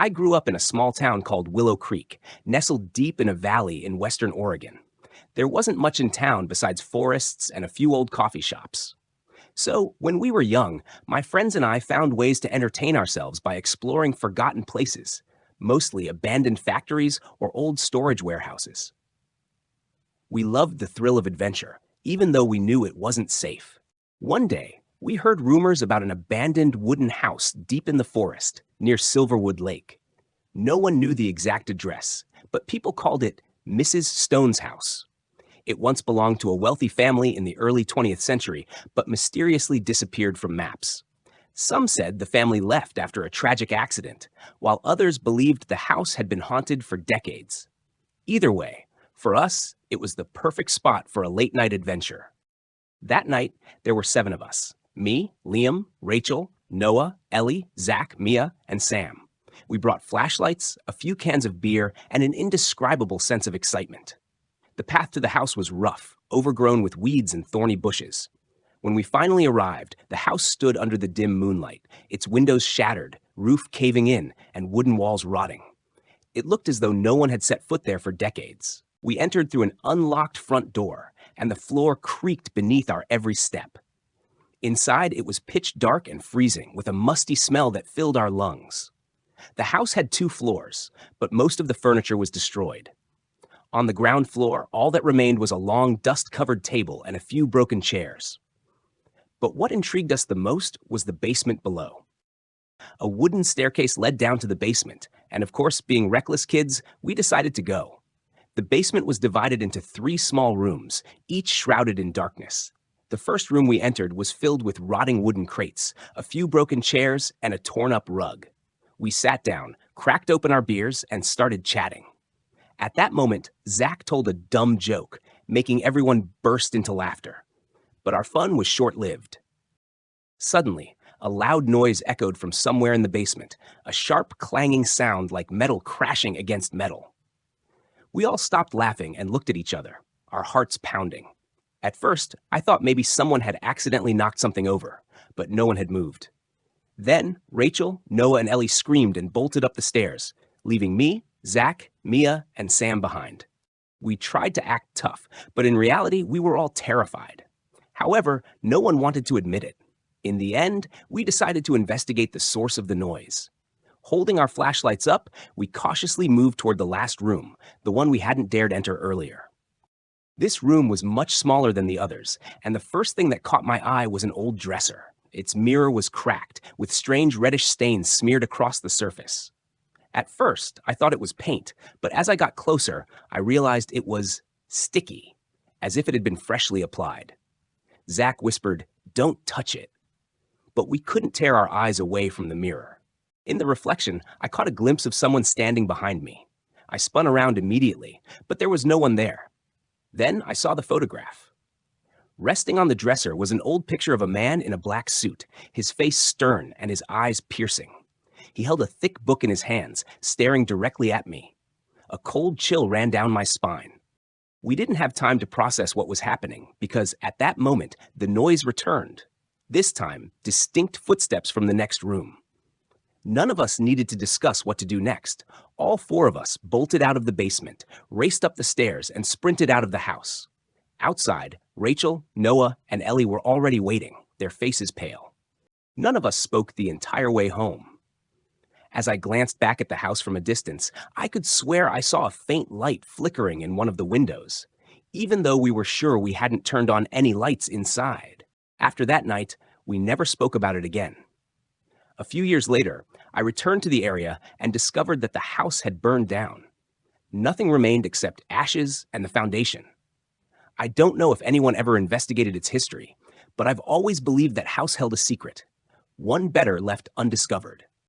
I grew up in a small town called Willow Creek, nestled deep in a valley in western Oregon. There wasn't much in town besides forests and a few old coffee shops. So, when we were young, my friends and I found ways to entertain ourselves by exploring forgotten places, mostly abandoned factories or old storage warehouses. We loved the thrill of adventure, even though we knew it wasn't safe. One day, we heard rumors about an abandoned wooden house deep in the forest, near Silverwood Lake. No one knew the exact address, but people called it Mrs. Stone's house. It once belonged to a wealthy family in the early 20th century, but mysteriously disappeared from maps. Some said the family left after a tragic accident, while others believed the house had been haunted for decades. Either way, for us, it was the perfect spot for a late-night adventure. That night, there were 7 of us: me, Liam, Rachel, Noah, Ellie, Zach, Mia, and Sam. We brought flashlights, a few cans of beer, and an indescribable sense of excitement. The path to the house was rough, overgrown with weeds and thorny bushes. When we finally arrived, the house stood under the dim moonlight, its windows shattered, roof caving in, and wooden walls rotting. It looked as though no one had set foot there for decades. We entered through an unlocked front door, and the floor creaked beneath our every step. Inside, it was pitch dark and freezing, with a musty smell that filled our lungs. The house had 2 floors, but most of the furniture was destroyed. On the ground floor, all that remained was a long, dust-covered table and a few broken chairs. But what intrigued us the most was the basement below. A wooden staircase led down to the basement, and of course, being reckless kids, we decided to go. The basement was divided into 3 small rooms, each shrouded in darkness. The first room we entered was filled with rotting wooden crates, a few broken chairs, and a torn-up rug. We sat down, cracked open our beers, and started chatting. At that moment, Zach told a dumb joke, making everyone burst into laughter. But our fun was short-lived. Suddenly, a loud noise echoed from somewhere in the basement, a sharp clanging sound like metal crashing against metal. We all stopped laughing and looked at each other, our hearts pounding. At first, I thought maybe someone had accidentally knocked something over, but no one had moved. Then, Rachel, Noah, and Ellie screamed and bolted up the stairs, leaving me, Zach, Mia, and Sam behind. We tried to act tough, but in reality, we were all terrified. However, no one wanted to admit it. In the end, we decided to investigate the source of the noise. Holding our flashlights up, we cautiously moved toward the last room, the one we hadn't dared enter earlier. This room was much smaller than the others, and the first thing that caught my eye was an old dresser. Its mirror was cracked, with strange reddish stains smeared across the surface. At first, I thought it was paint, but as I got closer, I realized it was sticky, as if it had been freshly applied. Zach whispered, "Don't touch it." But we couldn't tear our eyes away from the mirror. In the reflection, I caught a glimpse of someone standing behind me. I spun around immediately, but there was no one there. Then I saw the photograph. Resting on the dresser was an old picture of a man in a black suit, his face stern and his eyes piercing. He held a thick book in his hands, staring directly at me. A cold chill ran down my spine. We didn't have time to process what was happening because at that moment, the noise returned. This time, distinct footsteps from the next room. None of us needed to discuss what to do next. All 4 of us bolted out of the basement, raced up the stairs, and sprinted out of the house. Outside, Rachel, Noah, and Ellie were already waiting, their faces pale. None of us spoke the entire way home. As I glanced back at the house from a distance, I could swear I saw a faint light flickering in one of the windows, even though we were sure we hadn't turned on any lights inside. After that night, we never spoke about it again. A few years later, I returned to the area and discovered that the house had burned down. Nothing remained except ashes and the foundation. I don't know if anyone ever investigated its history, but I've always believed that house held a secret, one better left undiscovered.